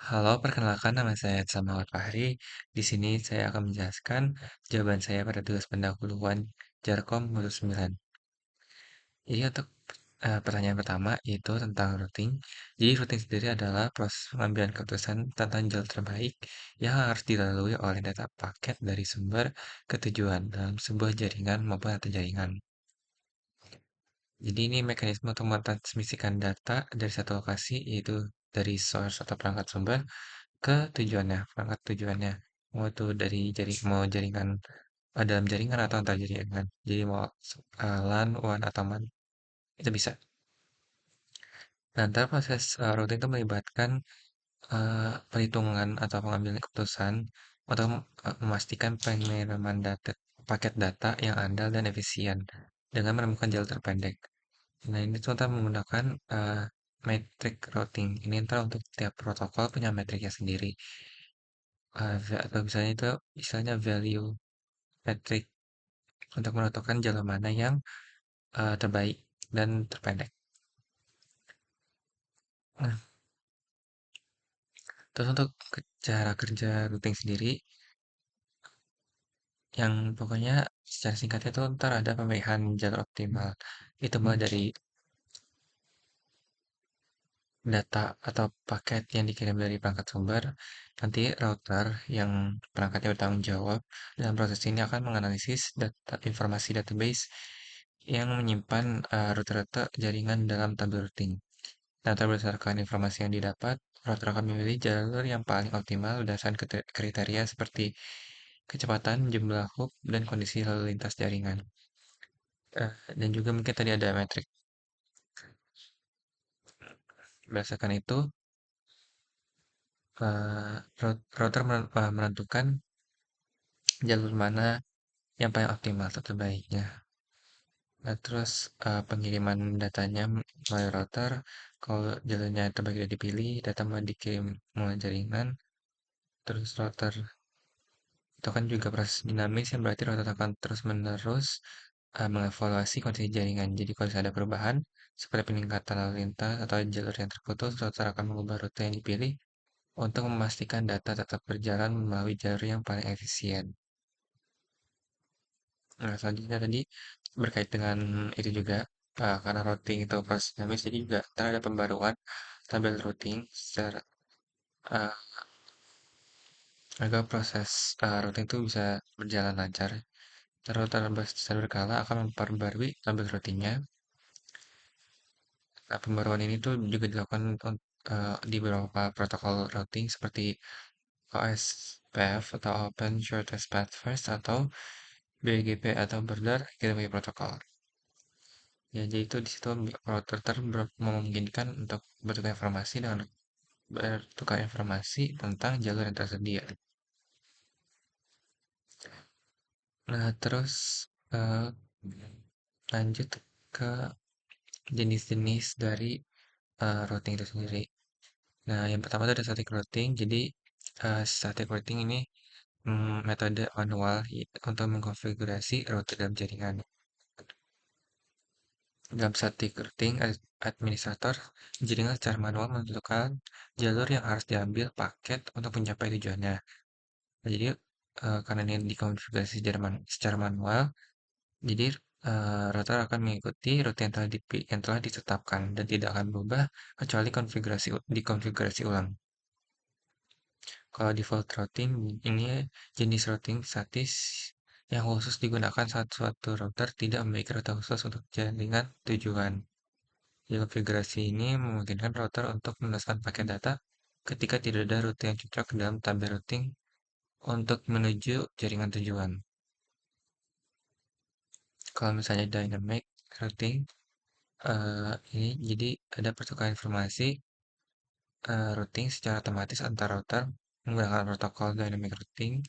Halo, perkenalkan nama saya Samuel Fahri. Di sini saya akan menjelaskan jawaban saya pada tugas pendahuluan Jarkom Modul 9. Jadi untuk pertanyaan pertama yaitu tentang routing. Jadi routing sendiri adalah proses pengambilan keputusan tentang jalur terbaik yang harus dilalui oleh data paket dari sumber ke tujuan dalam sebuah jaringan maupun antar jaringan. Jadi ini mekanisme untuk mentransmisikan data dari satu lokasi yaitu dari source atau perangkat sumber ke tujuannya, perangkat tujuannya. Mau itu dari mau jaringan dalam jaringan atau antar jaringan. Jadi mau LAN, WAN atau MAN itu bisa. Nah, ntar proses routing itu melibatkan perhitungan atau pengambilan keputusan untuk memastikan pengiriman data paket data yang andal dan efisien dengan menemukan jalur terpendek. Nah, ini tuh ntar menggunakan metric routing. Ini ntar untuk tiap protokol punya metriknya sendiri. Atau misalnya itu istilahnya value metric untuk menentukan jalur mana yang terbaik dan terpendek. Nah, terus untuk cara kerja routing sendiri, yang pokoknya secara singkatnya itu ntar ada pemilihan jalur optimal. Itu mulai dari data atau paket yang dikirim dari perangkat sumber, nanti router yang perangkatnya bertanggung jawab dalam proses ini akan menganalisis data informasi database yang menyimpan rute-rute jaringan dalam tabel routing. Nah, berdasarkan informasi yang didapat, router akan memilih jalur yang paling optimal berdasarkan kriteria seperti kecepatan, jumlah hub, dan kondisi lalu lintas jaringan. Dan juga mungkin tadi ada metrik. Berdasarkan itu, router menentukan jalur mana yang paling optimal atau terbaiknya. Nah, terus pengiriman datanya melalui router, kalau jalurnya terbaik sudah dipilih, data mau dikirim melalui jaringan, terus router itu kan juga proses dinamis yang berarti router akan terus-menerus mengevaluasi kondisi jaringan. Jadi kalau ada perubahan, seperti peningkatan lalu lintas atau jalur yang terputus, router akan mengubah rute yang dipilih untuk memastikan data tetap berjalan melalui jalur yang paling efisien. Nah, selanjutnya tadi berkait dengan itu juga, karena routing itu proses dinamis, jadi juga ntar ada pembaruan tabel routing secara uh, agar proses routing itu bisa berjalan lancar. Router secara berkala akan memperbarui tabel routingnya. Nah, pembaruan ini tuh juga dilakukan di beberapa protokol routing seperti OSPF atau Open Shortest Path First atau BGP atau Border Gateway Protocol. Ya, jadi itu di situ router memungkinkan untuk bertukar informasi tentang jalur yang tersedia. Nah, terus eh, lanjut ke jenis-jenis dari routing itu sendiri. Nah, yang pertama itu ada static routing. Jadi, static routing ini metode manual untuk mengkonfigurasi router dalam jaringan. Dalam static routing, administrator jaringan secara manual menentukan jalur yang harus diambil paket untuk mencapai tujuannya. Nah, jadi, karena ini dikonfigurasi secara manual, jadi router akan mengikuti rute yang telah ditetapkan dan tidak akan berubah kecuali dikonfigurasi ulang. Kalau default routing ini jenis routing statis yang khusus digunakan saat suatu router tidak memiliki rute khusus untuk jaringan tujuan. Di konfigurasi ini memungkinkan router untuk memesan paket data ketika tidak ada rute yang cocok dalam tabel routing untuk menuju jaringan tujuan. Kalau misalnya dynamic routing, ini jadi ada pertukaran informasi routing secara otomatis antar router menggunakan protokol dynamic routing.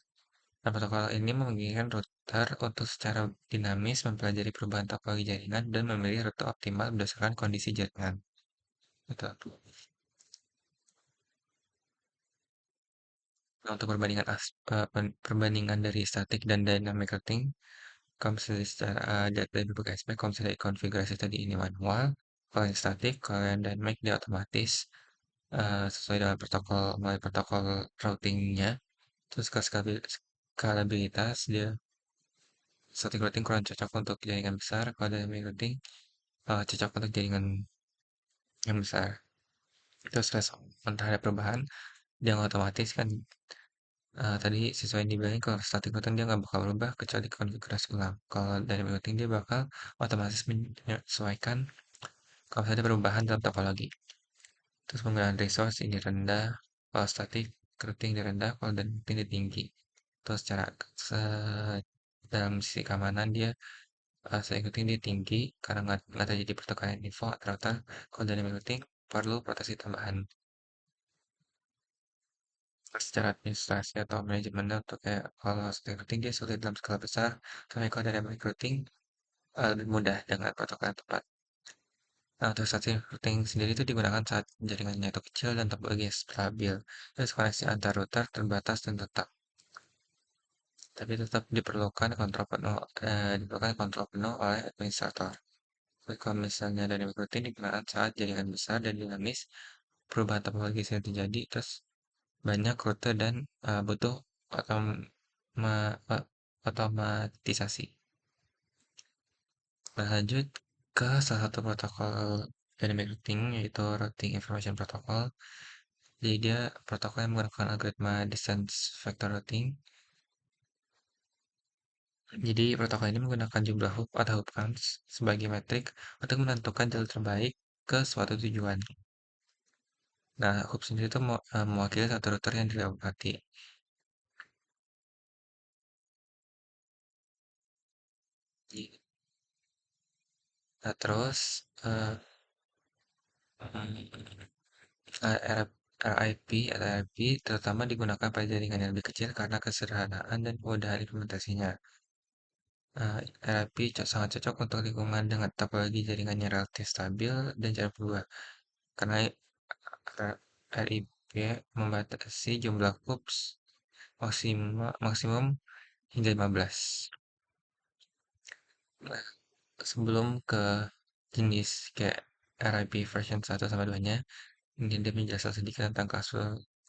Nah, protokol ini memungkinkan router untuk secara dinamis mempelajari perubahan topologi jaringan dan memilih rute optimal berdasarkan kondisi jaringan. Betul. Nah, untuk perbandingan dari static dan dynamic routing, kalau misalnya secara dari berbagai aspek, kalau misalnya konfigurasi tadi ini manual, kalau yang static, kalau yang dynamic dia otomatis. sesuai dengan protokol melalui protokol routingnya. Terus ke skalabilitas dia static routing kurang cocok untuk jaringan besar, kalau dynamic routing cocok untuk jaringan yang besar. Terus respon terhadap perubahan dia nggak otomatis kan. Tadi sesuai yang dibilangin kalau static routing dia nggak bakal berubah kecuali konfigurasi ulang. Kalau dynamic routing dia bakal otomatis menyesuaikan kalau ada perubahan dalam topologi. Terus penggunaan resource ini rendah, kalau static routing dia rendah, kalau dynamic routing dia tinggi. Terus secara dalam sisi keamanan dia static routing dia tinggi karena nggak terjadi pertukaran info antar router. Kalau dynamic routing perlu proteksi tambahan. Secara administrasi atau manajemennya untuk kayak kalau static routing dia sulit dalam skala besar, tapi kalau dynamic routing lebih mudah dengan protokol yang tepat. Nah, untuk static routing sendiri itu digunakan saat jaringannya itu kecil dan topologi stabil. Terus koneksi antar router terbatas dan tetap. Tapi tetap diperlukan kontrol penuh oleh administrator. Tapi kalau misalnya dynamic routing digunakan saat jaringan besar dan dinamis, perubahan topologi sering terjadi, terus banyak rute dan butuh otom- otomatisasi. Lanjut ke salah satu protokol dynamic routing yaitu Routing Information Protocol. Jadi dia protokol yang menggunakan algoritma distance vector routing. Jadi protokol ini menggunakan jumlah hop atau hop counts sebagai metrik untuk menentukan jalur terbaik ke suatu tujuan. Nah, hop sendiri itu mewakili satu router yang dilewati. Nah, terus RIP atau RIP terutama digunakan pada jaringan yang lebih kecil karena kesederhanaan dan kemudahan implementasinya. RIP sangat cocok untuk lingkungan dengan topologi jaringannya relatif stabil dan jarang berubah. Karena RIP membatasi jumlah hoops maksimum hingga 15. Nah, sebelum ke jenis kayak RIP version 1 sama 2-nya, ini dia menjelaskan sedikit tentang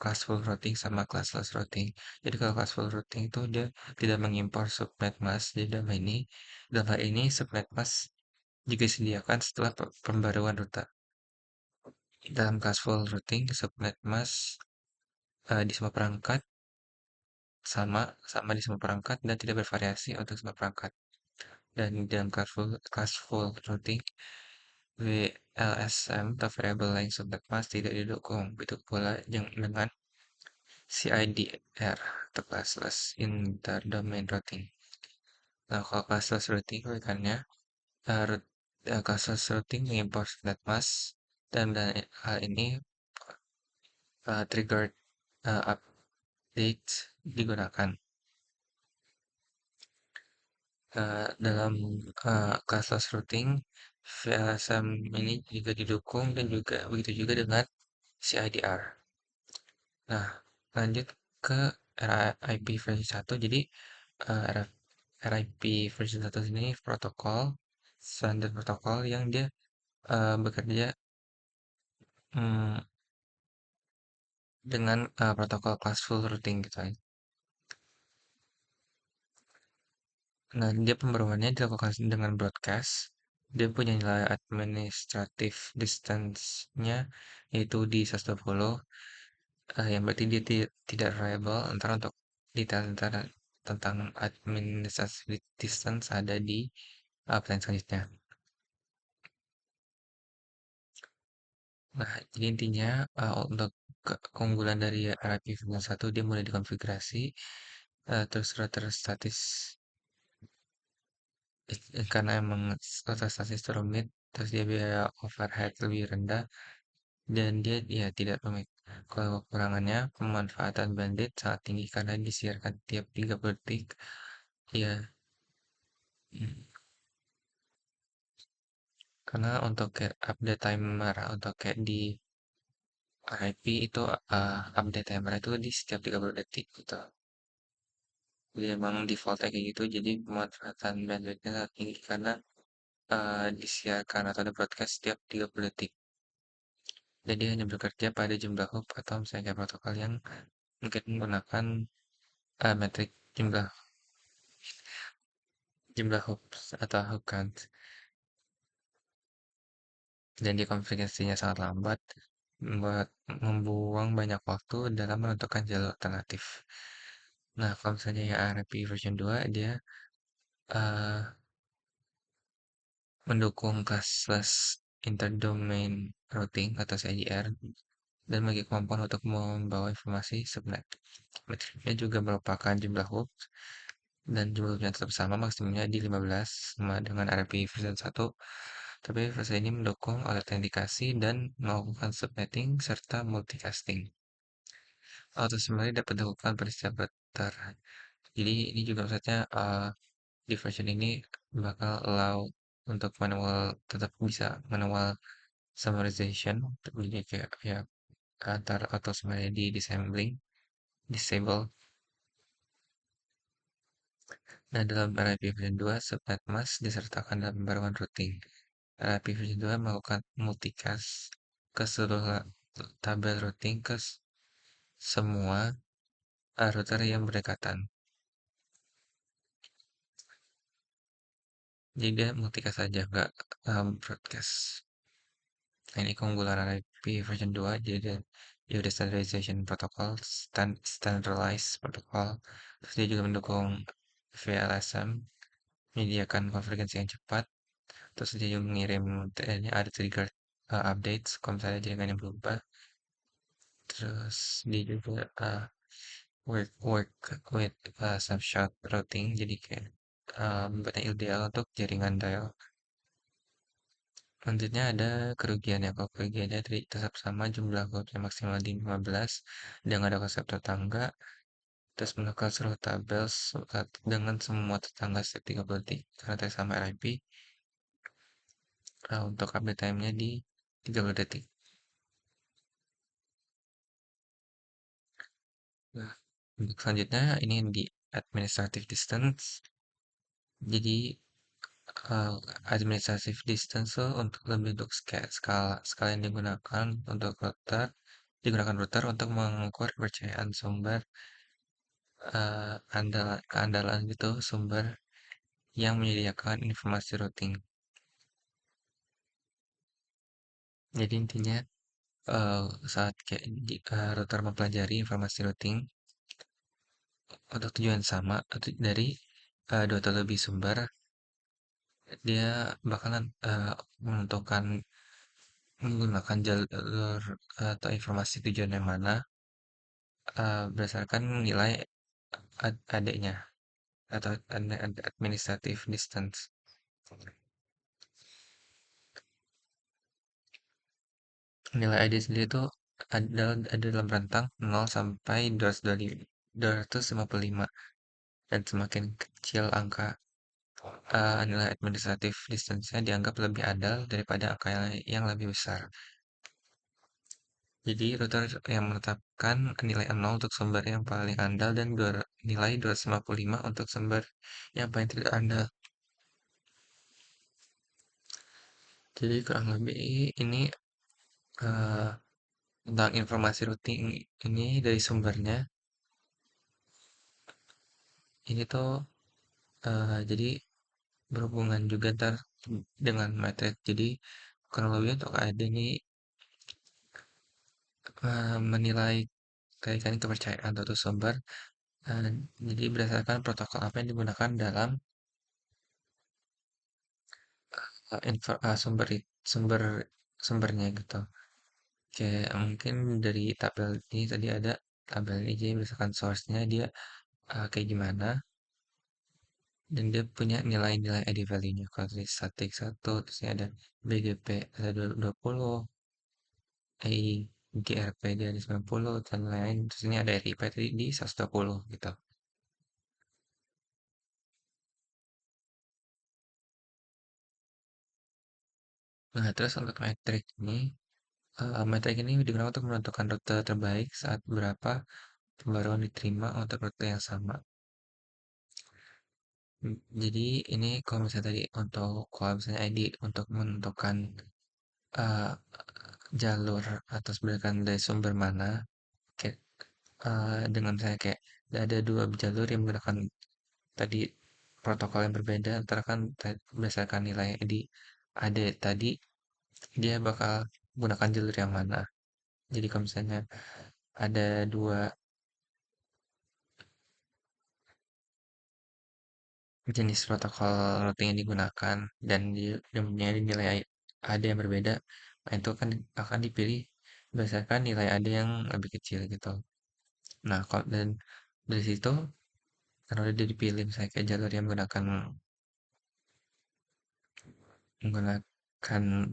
classful routing sama classless routing. Jadi kalau classful routing itu dia tidak mengimpor subnet mask. Jadi dalam hal ini subnet mask juga disediakan setelah pembaruan rute. Dalam classful routing, subnet mask di semua perangkat sama sama di semua perangkat dan tidak bervariasi untuk semua perangkat. Dan dalam classful routing, VLSM atau variable length subnet mask tidak didukung. Begitu pula yang dengan CIDR atau classless interdomain routing. Nah, kalau classless routing kebalikannya, classless routing mengimpor subnet mask dan hal ini triggered update digunakan. Dalam classless routing, VLSM ini juga didukung dan juga begitu juga dengan CIDR. Nah, lanjut ke RIP versi 1. Jadi, RIP versi 1 ini protokol, standar protokol yang dia bekerja mm, dengan protokol classful routing gitu aja. Nah, dia pembaruannya dilakukan dengan broadcast. Dia punya nilai administratif distance-nya yaitu di 120, yang berarti dia tidak reliable. Antara untuk detail tentang administrative distance ada di plan selanjutnya. Nah, jadi intinya untuk keunggulan dari RIP versi 1 dia mudah dikonfigurasi, terus router statis karena emang router statis itu rumit, terus dia biaya overhead lebih rendah dan dia ya tidak rumit. Kalau kekurangannya pemanfaatan bandwidth sangat tinggi karena disiarkan tiap 30 detik. Ya, mm. Karena untuk kayak update timer untuk kayak di RIP itu update timer itu di setiap 30 detik gitu. Jadi emang defaultnya kayak gitu, jadi pemanfaatan bandwidthnya sangat tinggi karena disiarkan atau ada broadcast setiap 30 detik. Jadi hanya bekerja pada jumlah hop atau misalnya kayak protokol yang mungkin menggunakan metrik jumlah jumlah hops atau hop count. Dan dia konfigurasinya sangat lambat, membuang banyak waktu dalam menentukan jalur alternatif. Nah, kalau misalnya yang RP version 2, dia eh, mendukung classless interdomain routing atau CIDR dan memiliki kemampuan untuk membawa informasi subnet. Metriknya juga merupakan jumlah hoops dan jumlahnya tetap sama, maksimumnya di 15 sama dengan RP version 1. Tapi versi ini mendukung autentikasi dan melakukan subnetting serta multicasting. Auto summary dapat dilakukan pada setiap router. Jadi ini juga maksudnya di version ini bakal allow untuk manual, tetap bisa manual summarization, jadi kayak ya antar auto summary di disable. Nah, dalam RIP version 2, subnet mask disertakan dalam pembaruan routing. RIP version 2 melakukan multicast ke seluruh tabel routing ke semua router yang berdekatan. Jadi dia multicast saja, nggak broadcast. Nah, ini keunggulan RIP version 2, jadi dia udah standardization protocol, standardized protocol. Terus dia juga mendukung VLSM, menyediakan konvergensi yang cepat. Terus dia juga mengirim, ada trigger updates kalau misalnya jaringannya berubah. Terus dia juga work with snapshot routing, jadi kayak membuatnya ideal untuk jaringan dial. Selanjutnya ada kerugiannya. Kalau kerugiannya tetap sama, jumlah hopnya maksimal di 15 dan ada konsep tetangga. Terus menukar seluruh tabel dengan semua tetangga setiap 30 detik karena teks sama RIP. Untuk update time-nya di 30 detik. Nah, untuk selanjutnya ini di administrative distance. Jadi uh, administrative distance tuh untuk lebih untuk skala yang digunakan untuk router untuk mengukur kepercayaan sumber, keandalan gitu sumber yang menyediakan informasi routing. Jadi intinya saat kayak router mempelajari informasi routing untuk tujuan sama dari dua atau lebih sumber, dia bakalan menentukan menggunakan jalur atau informasi tujuan yang mana berdasarkan nilai AD-nya atau administrative distance. Nilai AD sendiri itu ada dalam rentang 0 sampai 255 dan semakin kecil angka nilai administrative distance-nya dianggap lebih andal daripada angka yang lebih besar. Jadi router yang menetapkan nilai 0 untuk sumber yang paling andal dan nilai 255 untuk sumber yang paling tidak andal. Jadi kurang lebih ini eh, tentang informasi routing ini dari sumbernya. Ini tuh jadi berhubungan juga ntar dengan metrik. Jadi kurang lebih untuk AD ini menilai kaitan kepercayaan suatu sumber. eh, jadi berdasarkan protokol apa yang digunakan dalam sumber sumber sumbernya gitu. Kayak mungkin dari tabel ini tadi ada tabel ini jadi berdasarkan source-nya dia kayak gimana dan dia punya nilai-nilai ID value-nya. Kalau tadi statik 1, terus ini ada BGP ada 20, GRP dia ada 90 dan lain-lain. Terus ini ada RIP tadi di 120 gitu. Nah, terus untuk metrik ini digunakan untuk menentukan rute terbaik saat berapa pembaruan diterima untuk rute yang sama. Jadi ini kalau misalnya tadi untuk kalau misalnya ID untuk menentukan uh, jalur atau berdasarkan dari sumber mana, kayak dengan saya kayak ada dua jalur yang menggunakan tadi protokol yang berbeda, antara kan berdasarkan nilai di AD tadi dia bakal gunakan jalur yang mana. Jadi kalau misalnya ada dua jenis protokol routing yang digunakan dan dia mempunyai nilai AD yang berbeda, nah itu akan dipilih berdasarkan nilai AD yang lebih kecil gitu. Nah, kalau dan dari situ karena udah dipilih misalnya kayak jalur yang menggunakan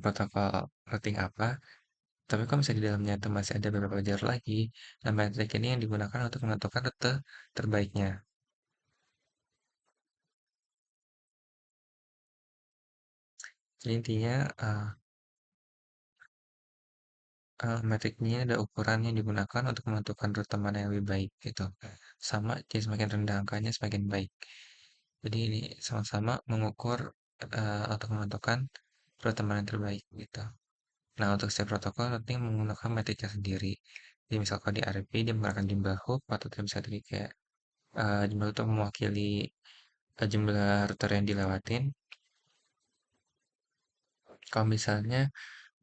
protokol routing apa, tapi kalau misalnya di dalamnya itu masih ada beberapa jalur lagi, nah metrik ini yang digunakan untuk menentukan rute terbaiknya. Jadi intinya metrik ini ada ukuran yang digunakan untuk menentukan rute mana yang lebih baik gitu. Sama, jadi semakin rendah angkanya semakin baik. Jadi ini sama-sama mengukur atau menentukan rute mana yang terbaik gitu. Nah, untuk setiap protokol nanti menggunakan metriknya sendiri. Jadi misal kalau di RP dia menggunakan jumlah hop atau bisa tadi kayak jumlah itu mewakili jumlah router yang dilewatin. Kalau misalnya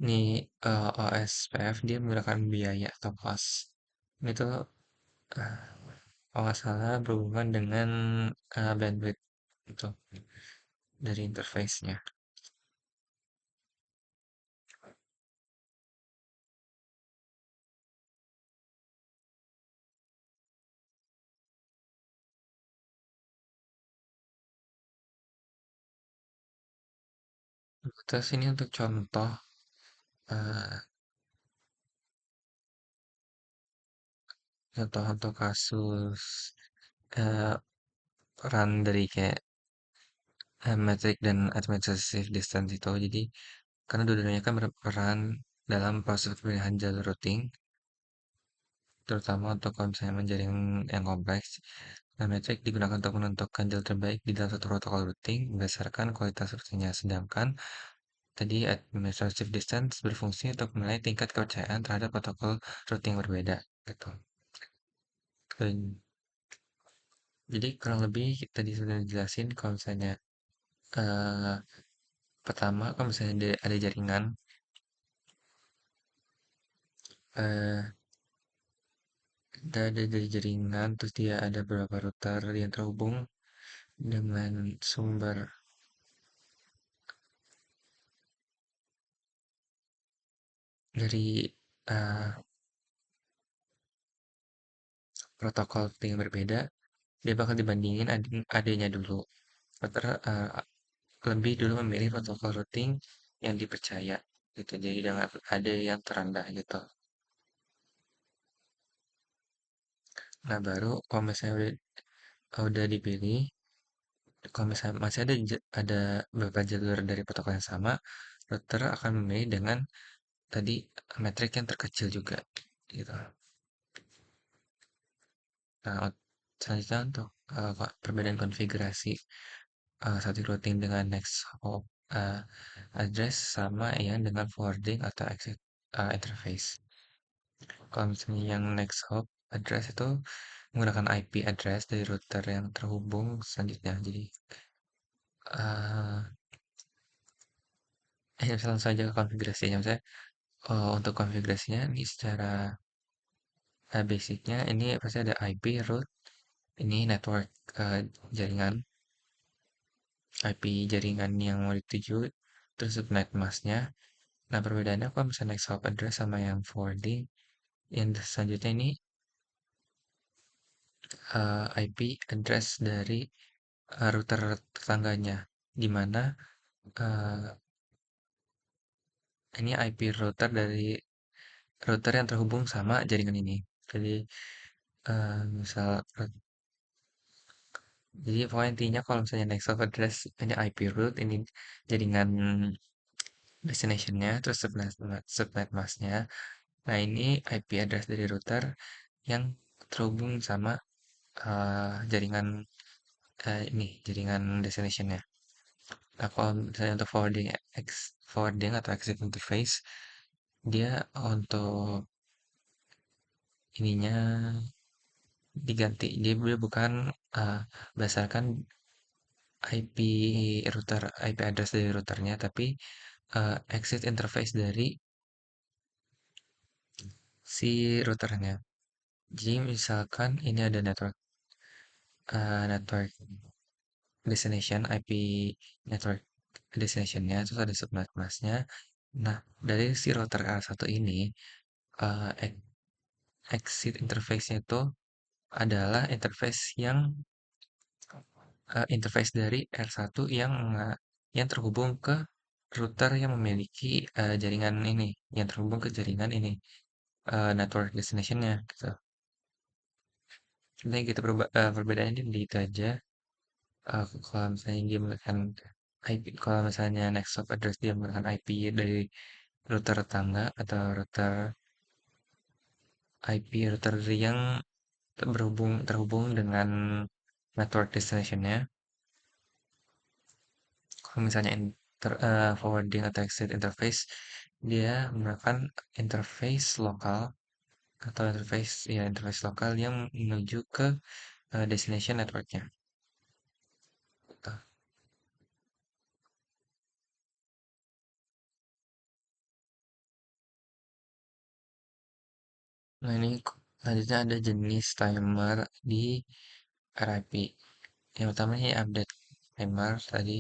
nih OSPF dia menggunakan biaya atau cost. Ini tuh eh, kalau nggak salah berhubungan dengan bandwidth itu dari interface-nya. Terus ini untuk eh, contoh untuk kasus eh, run dari kayak metric dan administrative distance itu. Jadi karena dua-duanya kan berperan dalam proses pemilihan jalur routing, terutama untuk kalau misalnya menjaring yang kompleks. Nah, metrik digunakan untuk menentukan jalur terbaik di dalam satu protokol routing berdasarkan kualitas routingnya. Sedangkan tadi administrative distance berfungsi untuk menilai tingkat kepercayaan terhadap protokol routing yang berbeda. Gitu. Dan, jadi kurang lebih tadi sudah dijelasin kalau misalnya eh, pertama kalau misalnya ada jaringan eh, dari jaringan terus dia ada beberapa router yang terhubung dengan sumber dari eh, protokol yang berbeda, dia bakal dibandingin adanya dulu. Router lebih dulu memilih protokol routing yang dipercaya gitu. Jadi dengan ada yang terendah gitu. Nah baru kalau misalnya udah dipilih, kalau misalnya masih ada beberapa jalur dari protokol yang sama, router akan memilih dengan tadi metrik yang terkecil juga gitu. Nah, selanjutnya untuk perbedaan konfigurasi satu routing dengan next hop address sama yang dengan forwarding atau exit interface. Kalau misalnya yang next hop address itu menggunakan IP address dari router yang terhubung selanjutnya. Jadi uh, langsung saja ke konfigurasinya. Misalnya untuk konfigurasinya ini secara basicnya ini pasti ada IP root, ini network jaringan IP jaringan yang mau dituju, terus subnet masknya. Nah, perbedaannya kalau misalnya next hop address sama yang forwarding, yang selanjutnya ini IP address dari router tetangganya, di mana eh, ini IP router dari router yang terhubung sama jaringan ini. Jadi, misal, jadi pokoknya intinya kalau misalnya next hop address ini IP root, ini jaringan destinationnya, terus subnet masknya. Nah, ini IP address dari router yang terhubung sama jaringan ini, jaringan destination-nya. Nah, kalau misalnya untuk forwarding atau exit interface, dia untuk ininya diganti. Dia bukan berdasarkan IP IP address dari routernya, tapi exit interface dari si routernya. Jadi misalkan ini ada network destination, IP network destinationnya, terus ada subnet masknya. Nah, dari si router R1 ini, eh, e- exit interface-nya itu adalah interface dari R1 yang terhubung ke router yang memiliki jaringan ini, yang terhubung ke jaringan ini, network destination-nya gitu. Nah, gitu perbedaannya di itu aja. Kalau misalnya dia menggunakan IP, kalau misalnya next hop address dia menggunakan IP dari router tetangga atau router yang terhubung dengan network destination-nya. Kalau misalnya forwarding atau exit interface, dia menggunakan interface lokal atau interface lokal yang menuju ke destination networknya. Gitu. Nah ini selanjutnya ada jenis timer di RIP. Yang pertama ini update timer tadi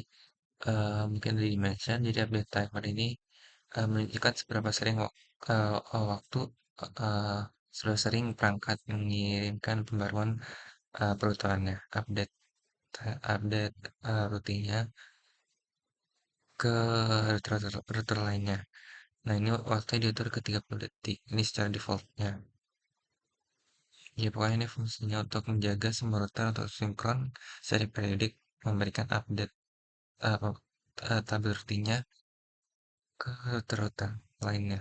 mungkin udah di-mention. Jadi update timer ini menunjukkan seberapa sering waktu uh, seberapa sering perangkat mengirimkan pembaruan perutuhannya, update rutinnya ke router lainnya. Nah, ini waktunya diatur ke 30 detik. Ini secara defaultnya. Ya, pokoknya ini fungsinya untuk menjaga semua router untuk sinkron secara periodik, memberikan update uh, tabel rutinnya ke router-router lainnya.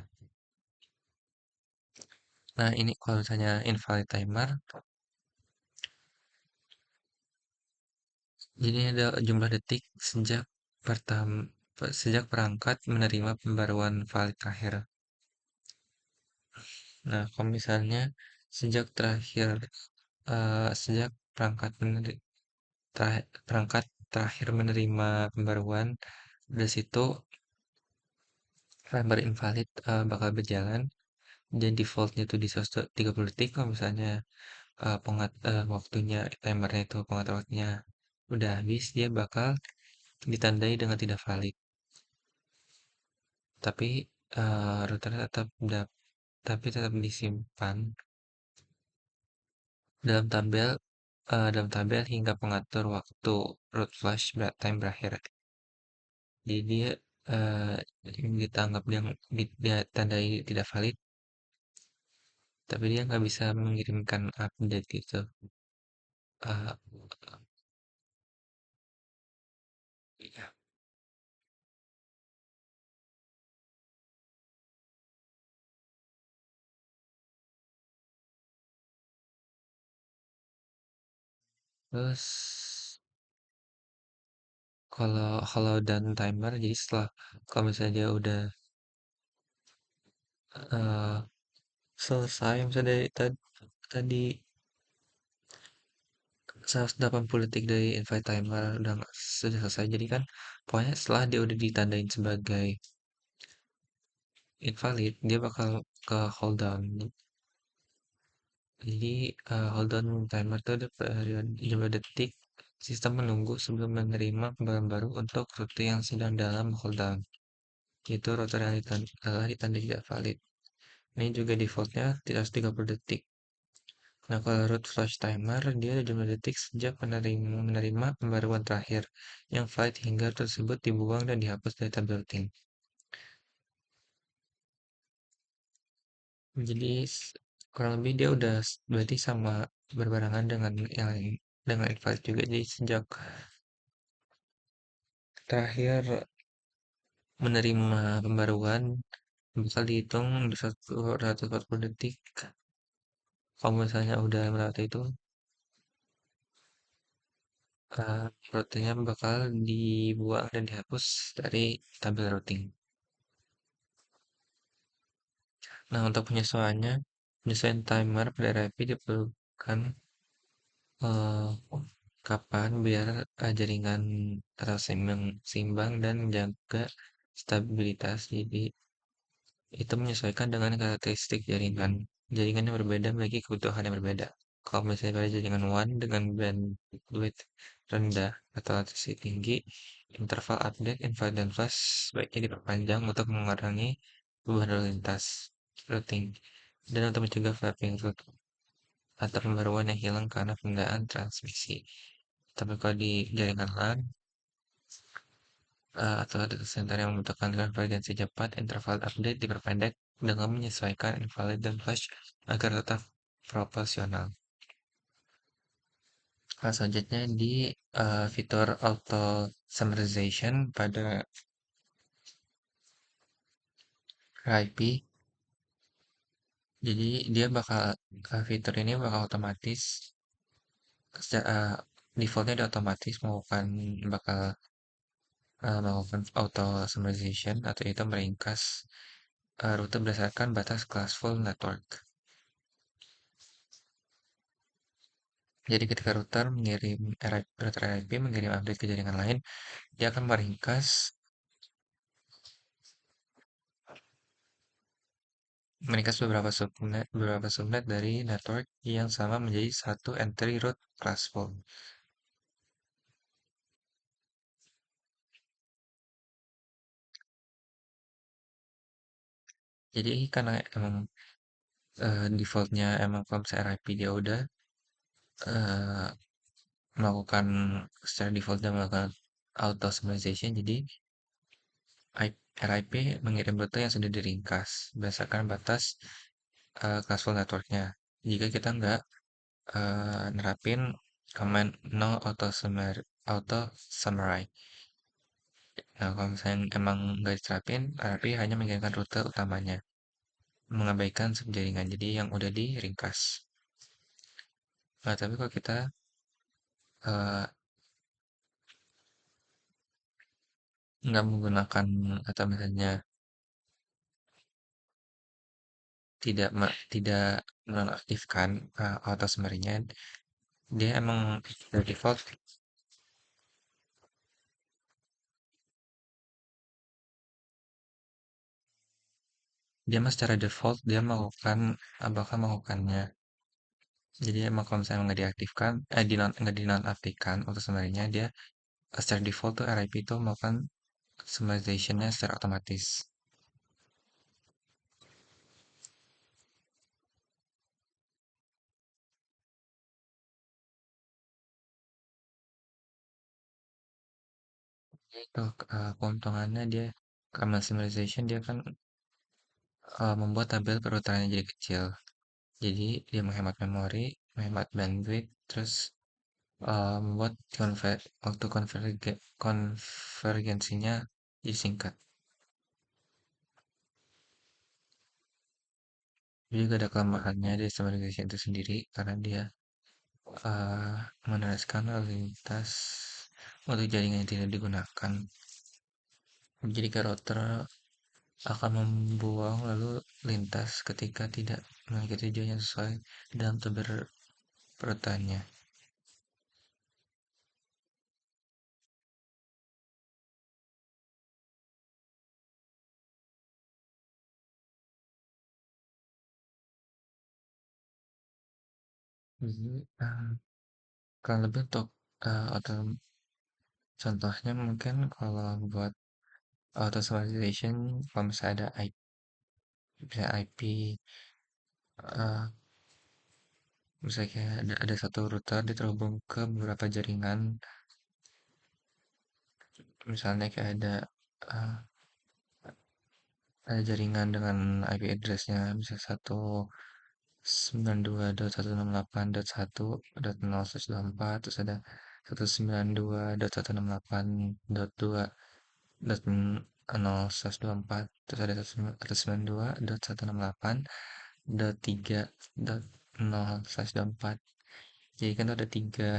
Nah, ini kalau misalnya invalid timer, jadi ada jumlah detik sejak perangkat menerima pembaruan valid terakhir. Nah, kalau misalnya sejak terakhir sejak perangkat terakhir menerima pembaruan, dari situ timer invalid bakal berjalan dan defaultnya tuh di 30 detik. Kalau misalnya waktunya timernya itu pengatur waktunya udah habis, dia bakal ditandai dengan tidak valid. Tapi routernya tetap disimpan dalam tabel hingga pengatur waktu root flush time berakhir. Jadi dia eh, ditanggap dia tandai tidak valid, tapi dia nggak bisa mengirimkan update gitu. Eh, iya. Terus kalau kalau dan timer, jadi kalau misalnya dia udah eh, selesai, misalnya tadi 180 detik dari invite timer sudah selesai, jadi kan pokoknya setelah dia udah ditandain sebagai invalid, dia bakal ke hold down. Jadi hold down timer itu ada jumlah detik sistem menunggu sebelum menerima pembaruan baru untuk rute yang sedang dalam cooldown. Itu router yang ditanda tidak valid. Ini juga defaultnya 130 detik. Nah, kalau root flash timer, dia ada jumlah detik sejak menerima pembaruan terakhir yang valid hingga tersebut dibuang dan dihapus dari tabel routing. Jadi kurang lebih dia udah berarti sama berbarengan dengan invalid juga. Jadi sejak terakhir menerima pembaruan bakal dihitung di 140 detik. Kalau misalnya udah melewati itu, rutenya bakal dibuang dan dihapus dari tabel routing. Nah, untuk penyesuaian timer pada RIP diperlukan eh, kapan biar jaringan tetap seimbang dan menjaga stabilitas. Jadi, itu menyesuaikan dengan karakteristik jaringan. Jaringan yang berbeda memiliki kebutuhan yang berbeda. Kalau misalnya pada jaringan WAN dengan bandwidth rendah atau latensi tinggi, interval update, invalid, dan flash sebaiknya diperpanjang untuk mengurangi beban lalu lintas routing dan untuk mencegah flapping root atau pembaruan yang hilang karena penundaan transmisi. Tapi kalau di jaringan LAN atau data center yang membutuhkan konvergensi cepat, interval update diperpendek dengan menyesuaikan invalid dan flash agar tetap proporsional. Nah, selanjutnya di fitur auto summarization pada RIP. Jadi dia bakal fitur ini bakal otomatis defaultnya dia otomatis bakal melakukan auto summarization atau itu meringkas rute berdasarkan batas classful network. Jadi ketika router RIP mengirim update ke jaringan lain, dia akan meringkas beberapa subnet dari network yang sama menjadi satu entry root classful. Jadi karena emang defaultnya emang kalau misalnya RIP dia udah eh, melakukan secara default dia melakukan auto summarization, jadi RIP mengirim rute yang sudah diringkas berdasarkan batas classful networknya. Jika kita nggak nerapin command no auto summary. Nah, kalau misalnya emang nggak diterapin, RIP hanya mengirimkan rute utamanya, mengabaikan subjaringan, jadi yang udah diringkas. Nah, tapi kalau kita eh, nggak menggunakan atau misalnya tidak menonaktifkan auto summary-nya, dia emang dari default dia mah secara default dia melakukan bakal melakukannya. Jadi emang kalau misalnya nggak diaktifkan, nggak dinonaktifkan auto summary-nya, dia secara default tuh RIP itu melakukan summarization-nya secara otomatis. Itu keuntungannya dia karena summarization dia kan membuat tabel peruturannya jadi kecil. Jadi dia menghemat memori, menghemat bandwidth, terus membuat waktu konvergensinya jadi singkat. Jadi juga ada kelemahannya di summarization itu sendiri karena dia meneruskan lalu lintas untuk jaringan yang tidak digunakan. Jadi ke router akan membuang lalu lintas ketika tidak memiliki tujuan yang sesuai dalam tabel perutannya. Jadi, kalau lebih untuk auto contohnya mungkin kalau buat auto summarization, kalau misalnya ada IP, misalnya IP, eh, misalnya kayak ada satu router dia terhubung ke beberapa jaringan, misalnya kayak eh, ada jaringan dengan IP address-nya bisa 192.168.1.0/124, terus ada 192.168.2.0/124, terus ada 192.168.3.0/124. Jadi kan ada tiga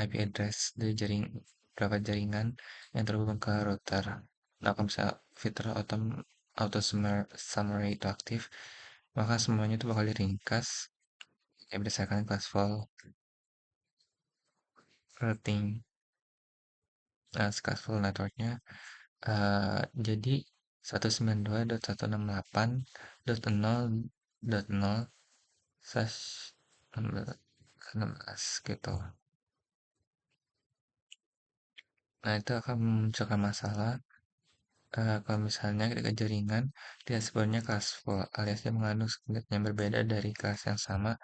IP address dari beberapa jaringan yang terhubung ke router. Nah, kalau misalnya fitur auto summary itu aktif, maka semuanya itu bakal diringkas ya berdasarkan classful routing classful networknya. Jadi 192.168.0.0 slash 16 gitu. Nah, itu akan memunculkan masalah kalau misalnya ketika jaringan tidak sebenarnya kelas full alias dia mengandung subnet yang berbeda dari kelas yang sama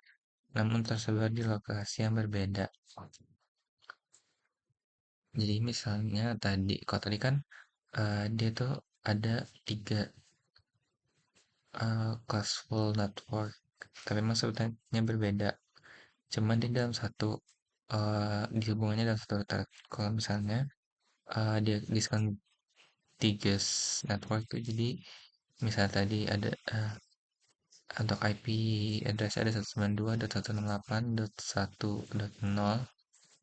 namun tersebar di lokasi yang berbeda. Jadi misalnya kalau tadi kan dia tuh ada tiga kelas full network, tapi memang sebetulnya berbeda. Cuman di dalam satu dihubungannya dalam satu router. Kalau misalnya dia diskon tiga network itu jadi misal tadi ada untuk IP address ada 192.168.1.0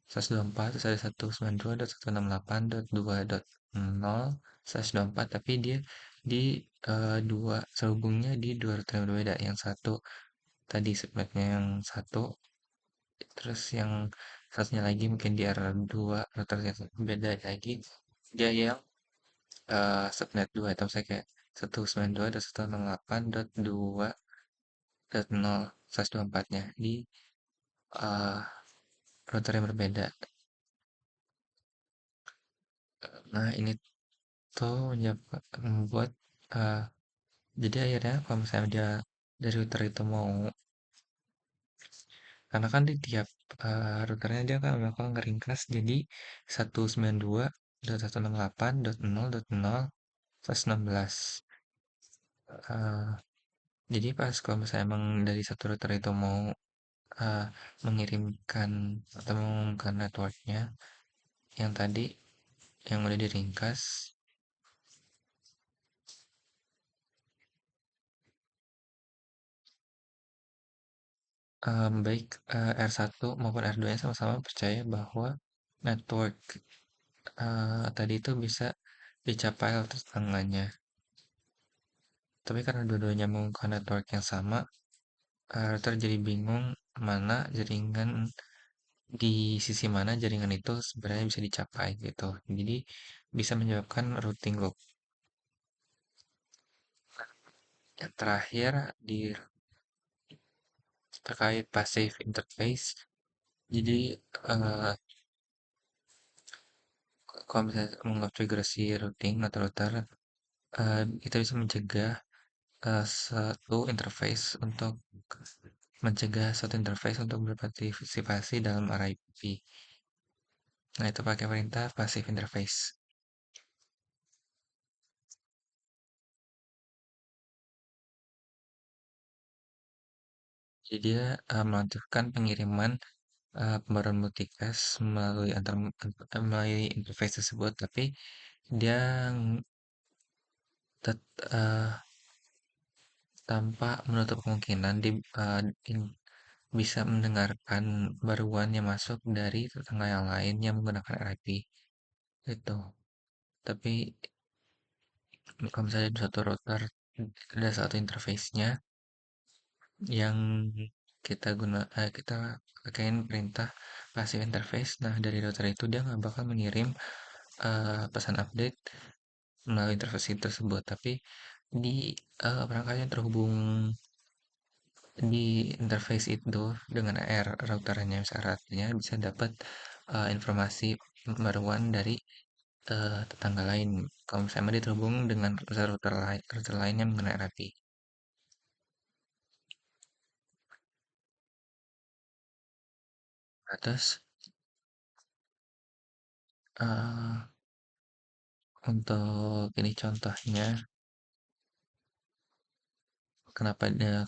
124 terus ada 192.168.2.0/24 tapi dia di dua sehubungnya di dua router yang berbeda yang satu tadi subnetnya yang satu terus yang satunya lagi mungkin di R2 router yang beda lagi dia yang subnet 2 atau saya kayak 192.168.2.0/24-nya di uh, router yang berbeda. Nah, ini tuh membuat uh, jadi akhirnya kalau misalnya dia dari router itu mau karena kan di tiap routernya dia kan bakal ngeringkas jadi 192.168.0.0/16. Uh, jadi pas kalau misalnya emang dari satu router itu mau uh, mengirimkan atau mengumumkan networknya yang tadi yang udah diringkas baik R1 maupun R2-nya sama-sama percaya bahwa network tadi itu bisa dicapai oleh tetangganya. Tapi karena dua-duanya menggunakan network yang sama, router jadi bingung mana jaringan di sisi mana jaringan itu sebenarnya bisa dicapai gitu. Jadi bisa menyebabkan routing loop. Yang terakhir di terkait passive interface. Jadi kalau misalnya mengonfigurasi routing atau router, kita bisa mencegah suatu interface untuk berpartisipasi dalam RIP. Nah, itu pakai perintah passive interface. Jadi dia melakukan pengiriman pembaruan multicast melalui interface tersebut, tapi dia tet, eh, tanpa menutup kemungkinan bisa mendengarkan baruan yang masuk dari tetangga yang lain yang menggunakan RIP itu. Tapi kalau misalnya di suatu router ada satu interface-nya yang kita pakaiin perintah passive interface. Nah, dari router itu dia nggak bakal mengirim pesan update melalui interface tersebut, tapi di perangkat yang terhubung di interface itu dengan routernya misalnya bisa dapat informasi pembaruan dari tetangga lain kalau misalnya dia terhubung dengan router lain yang menggunakan RAP. Nah, terus eh, untuk ini contohnya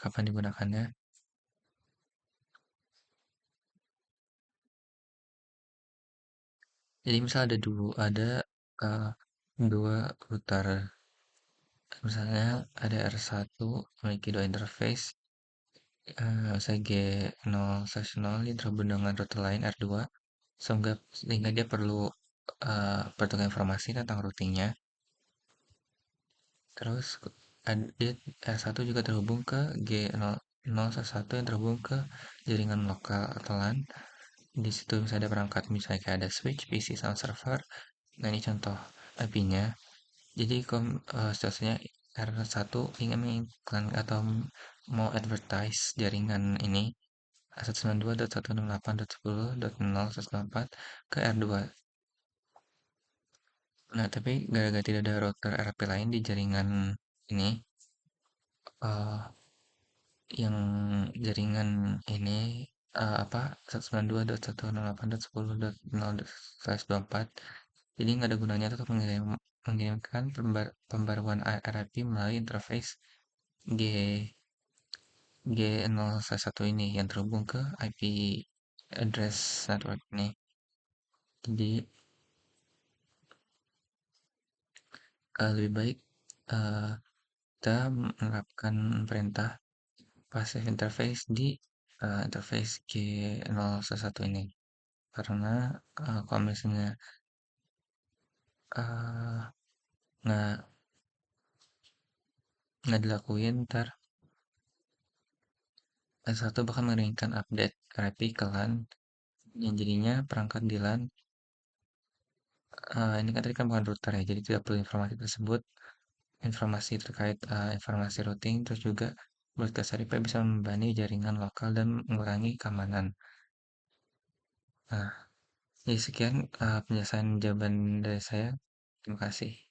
kapan digunakannya. Jadi misal eh, dua router misalnya ada R1 memiliki dua interface CG0/0 ini terhubung dengan router lain R2 sehingga dia perlu pertukar informasi tentang routingnya. Terus Dia R1 juga terhubung ke G001 yang terhubung ke jaringan lokal atau LAN. Di situ misalnya ada perangkat, misalnya kayak ada switch, PC, sama server. Nah, ini contoh IP-nya. Jadi situasinya R1 ingin mengiklan atau mau advertise jaringan ini 192.168.10.0.194 ke R2. Nah, tapi gara-gara tidak ada router RP lain di jaringan ini, eh, yang jaringan ini apa 192.168.10.0/24, jadi nggak ada gunanya untuk mengirimkan pembaruan RIP melalui interface G G011 ini yang terhubung ke IP address network ini. Jadi lebih baik eh, kita menerapkan perintah passive interface di interface G011 ini, karena kalau misalnya eh, nggak dilakuin, ntar S1 bahkan mengirimkan update RIP ke LAN yang jadinya perangkat di LAN ini kan tadi kan bukan router ya, jadi tidak perlu informasi tersebut, informasi terkait informasi routing, terus juga broadcast RIP bisa membebani jaringan lokal dan mengurangi keamanan. Nah, jadi sekian penjelasan jawaban dari saya. Terima kasih.